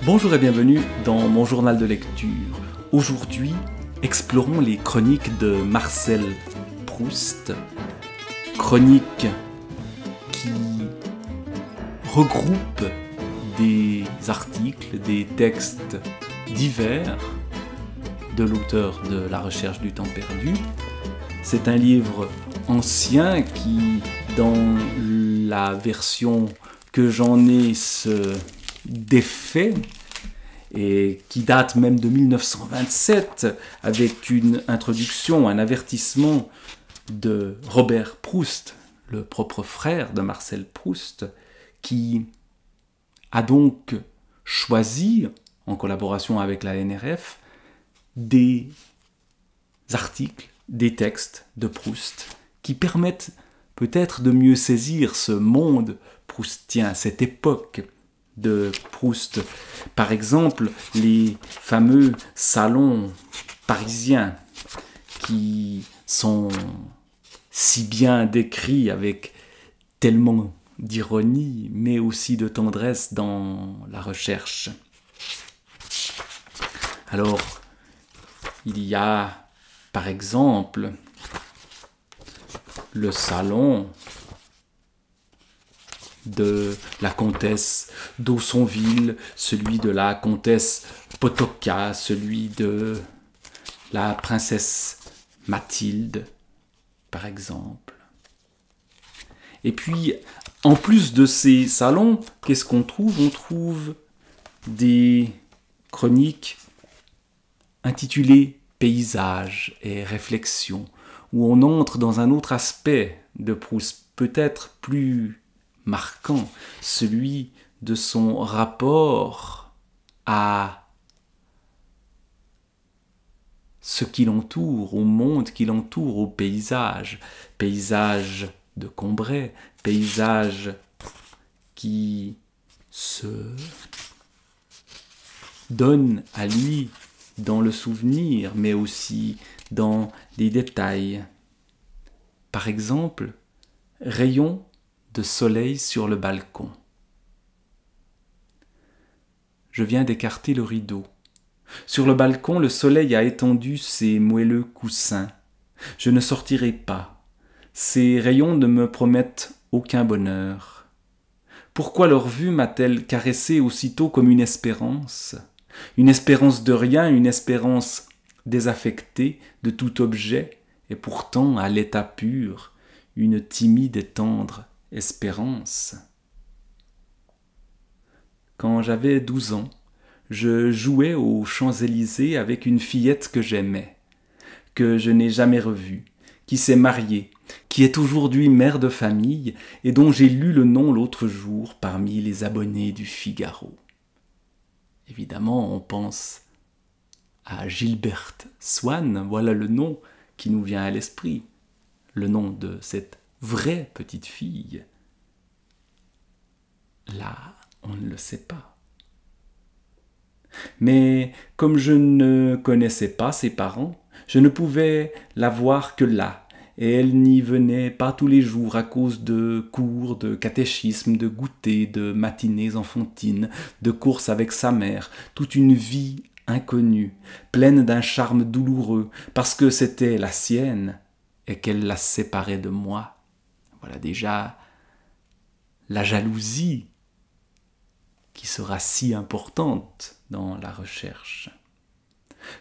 Bonjour et bienvenue dans mon journal de lecture. Aujourd'hui, explorons les chroniques de Marcel Proust. Chroniques qui regroupent des articles, des textes divers de l'auteur de La recherche du temps perdu. C'est un livre ancien qui, dans la version que j'en ai, se défait et qui date même de 1927 avec une introduction, un avertissement de Robert Proust, le propre frère de Marcel Proust, qui a donc choisi, en collaboration avec la NRF, des articles, des textes de Proust qui permettent peut-être de mieux saisir ce monde proustien, cette époque de Proust. Par exemple, les fameux salons parisiens qui sont si bien décrits avec tellement d'ironie, mais aussi de tendresse dans la recherche. Alors, il y a, par exemple, le salon de la comtesse d'Aussonville, celui de la comtesse Potocka, celui de la princesse Mathilde, par exemple. Et puis, en plus de ces salons, qu'est-ce qu'on trouve? On trouve des chroniques intitulées « Paysages et réflexions », où on entre dans un autre aspect de Proust, peut-être plus marquant, celui de son rapport à ce qui l'entoure, au monde qui l'entoure, au paysage. Paysage de Combray, paysage qui se donne à lui dans le souvenir, mais aussi dans les détails. Par exemple, rayon de soleil sur le balcon. Je viens d'écarter le rideau. Sur le balcon, le soleil a étendu ses moelleux coussins. Je ne sortirai pas. Ces rayons ne me promettent aucun bonheur. Pourquoi leur vue m'a-t-elle caressé aussitôt comme une espérance? Une espérance de rien, une espérance désaffectée de tout objet, et pourtant, à l'état pur, une timide et tendre espérance. Quand j'avais 12 ans, je jouais aux Champs-Élysées avec une fillette que j'aimais, que je n'ai jamais revue, qui s'est mariée, qui est aujourd'hui mère de famille et dont j'ai lu le nom l'autre jour parmi les abonnés du Figaro. Évidemment, on pense à Gilberte Swann, voilà le nom qui nous vient à l'esprit, le nom de cette vraie petite fille. Là, on ne le sait pas. Mais comme je ne connaissais pas ses parents, je ne pouvais la voir que là, et elle n'y venait pas tous les jours à cause de cours, de catéchisme, de goûters, de matinées enfantines, de courses avec sa mère, toute une vie inconnue, pleine d'un charme douloureux, parce que c'était la sienne et qu'elle la séparait de moi. Voilà déjà la jalousie qui sera si importante dans la recherche.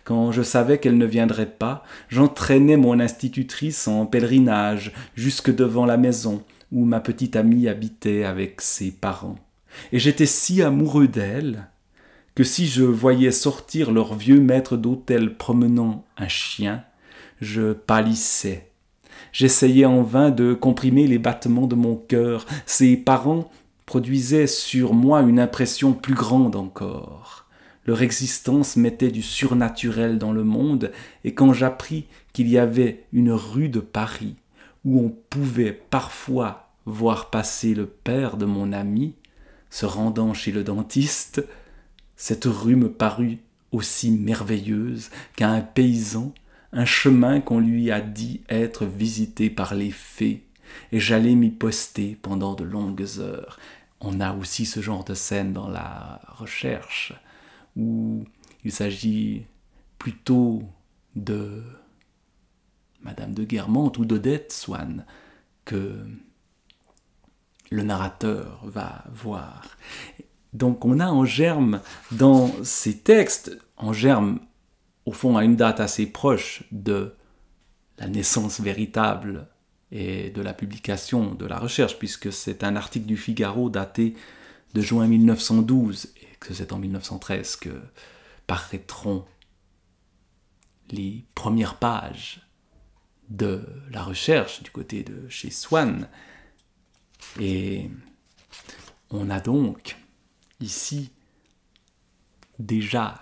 Quand je savais qu'elle ne viendrait pas, j'entraînais mon institutrice en pèlerinage jusque devant la maison où ma petite amie habitait avec ses parents. Et j'étais si amoureux d'elle que si je voyais sortir leur vieux maître d'hôtel promenant un chien, je pâlissais. J'essayais en vain de comprimer les battements de mon cœur. Ses parents produisaient sur moi une impression plus grande encore. Leur existence mettait du surnaturel dans le monde, et quand j'appris qu'il y avait une rue de Paris où on pouvait parfois voir passer le père de mon ami, se rendant chez le dentiste, cette rue me parut aussi merveilleuse qu'à un paysan un chemin qu'on lui a dit être visité par les fées, et j'allais m'y poster pendant de longues heures. On a aussi ce genre de scène dans la recherche. où il s'agit plutôt de Madame de Guermantes ou d'Odette Swann que le narrateur va voir. Donc on a en germe dans ces textes, en germe au fond à une date assez proche de la naissance véritable et de la publication de la recherche, puisque c'est un article du Figaro daté de juin 1912, et que c'est en 1913 que paraîtront les premières pages de la recherche du côté de chez Swann. Et on a donc ici déjà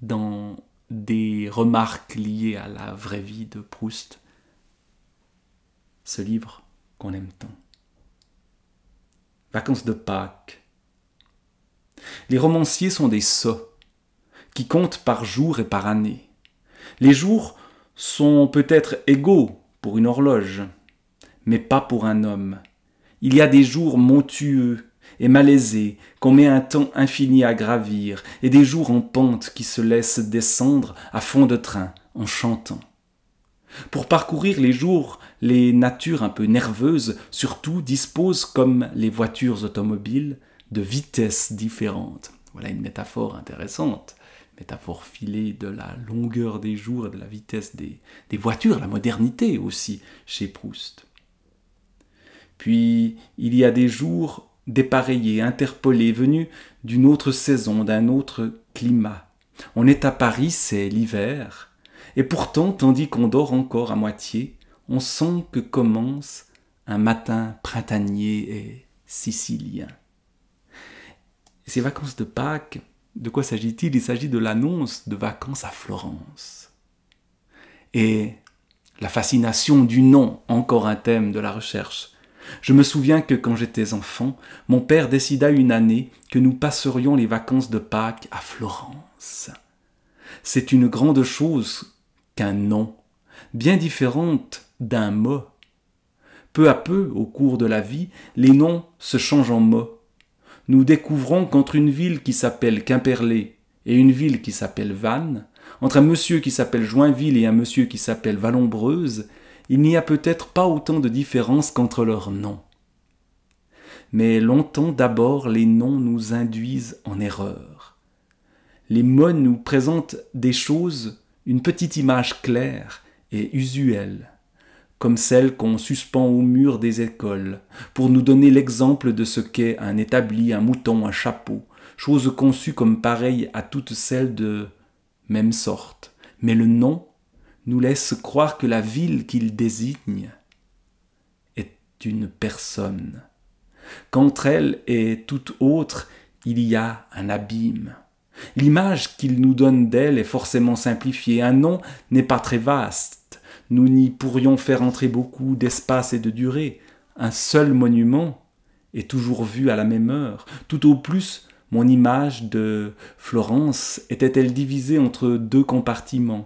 dans des remarques liées à la vraie vie de Proust ce livre qu'on aime tant. Vacances de Pâques. Les romanciers sont des sots qui comptent par jour et par année. Les jours sont peut-être égaux pour une horloge, mais pas pour un homme. Il y a des jours montueux et malaisés qu'on met un temps infini à gravir, et des jours en pente qui se laissent descendre à fond de train en chantant. Pour parcourir les jours, les natures un peu nerveuses surtout disposent, comme les voitures automobiles, de vitesses différentes. Voilà une métaphore intéressante, métaphore filée de la longueur des jours et de la vitesse des voitures, la modernité aussi chez Proust. Puis il y a des jours dépareillés, interpolés, venus d'une autre saison, d'un autre climat. On est à Paris, c'est l'hiver, et pourtant, tandis qu'on dort encore à moitié, on sent que commence un matin printanier et sicilien. Et ces vacances de Pâques, de quoi s'agit-il? Il s'agit de l'annonce de vacances à Florence. Et la fascination du nom, encore un thème de la recherche. Je me souviens que quand j'étais enfant, mon père décida une année que nous passerions les vacances de Pâques à Florence. C'est une grande chose qu'un nom, bien différente d'un mot. Peu à peu, au cours de la vie, les noms se changent en mots. Nous découvrons qu'entre une ville qui s'appelle Quimperlé et une ville qui s'appelle Vannes, entre un monsieur qui s'appelle Joinville et un monsieur qui s'appelle Vallombreuse, il n'y a peut-être pas autant de différence qu'entre leurs noms. Mais longtemps d'abord, les noms nous induisent en erreur. Les mots nous présentent des choses, une petite image claire et usuelle, comme celle qu'on suspend au mur des écoles, pour nous donner l'exemple de ce qu'est un établi, un mouton, un chapeau, chose conçue comme pareille à toutes celles de même sorte. Mais le nom nous laisse croire que la ville qu'il désigne est une personne, qu'entre elle et toute autre, il y a un abîme. L'image qu'il nous donne d'elle est forcément simplifiée. Un nom n'est pas très vaste. Nous n'y pourrions faire entrer beaucoup d'espace et de durée. Un seul monument est toujours vu à la même heure. Tout au plus, mon image de Florence était-elle divisée entre deux compartiments,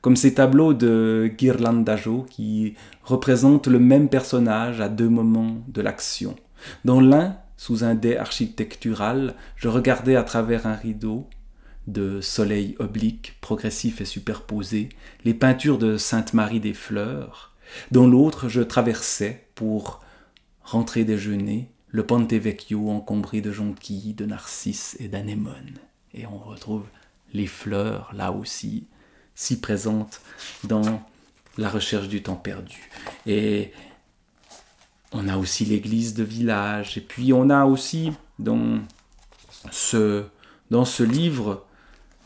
comme ces tableaux de Ghirlandajo qui représentent le même personnage à deux moments de l'action. Dans l'un, sous un dais architectural, je regardais à travers un rideau de soleil oblique, progressif et superposé, les peintures de Sainte-Marie des Fleurs. Dans l'autre, je traversais, pour rentrer déjeuner, le Ponte Vecchio encombré de jonquilles, de narcisses et d'anémones. Et on retrouve les fleurs, là aussi, si présentes dans la recherche du temps perdu. Et on a aussi l'église de village, et puis on a aussi dans ce livre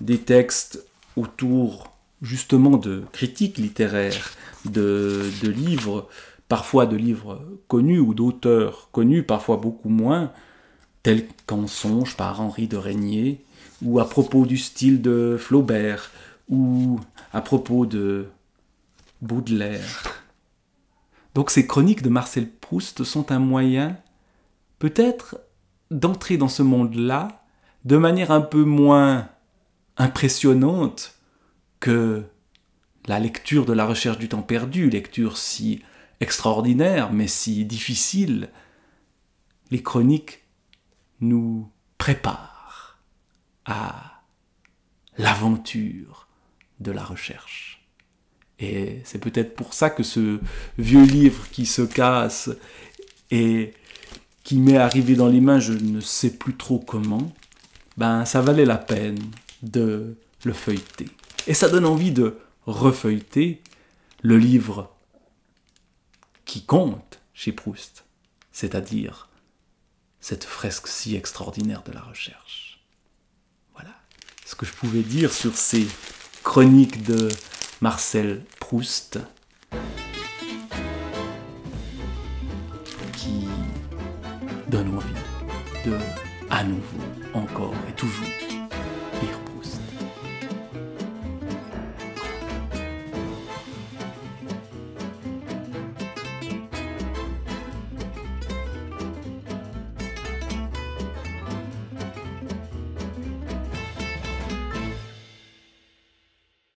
des textes autour justement de critiques littéraires, de livres, parfois de livres connus ou d'auteurs connus, parfois beaucoup moins, tels qu'En songe par Henri de Régnier, ou à propos du style de Flaubert, ou à propos de Baudelaire. Donc ces chroniques de Marcel Proust sont un moyen, peut-être, d'entrer dans ce monde-là de manière un peu moins impressionnante que la lecture de La recherche du temps perdu, lecture si extraordinaire mais si difficile. Les chroniques nous prépare à l'aventure de la recherche. Et c'est peut-être pour ça que ce vieux livre qui se casse et qui m'est arrivé dans les mains, je ne sais plus trop comment, ben ça valait la peine de le feuilleter. Et ça donne envie de refeuilleter le livre qui compte chez Proust, c'est-à-dire cette fresque si extraordinaire de la recherche. Voilà ce que je pouvais dire sur ces chroniques de Marcel Proust qui donnent envie de, à nouveau, encore et toujours, lire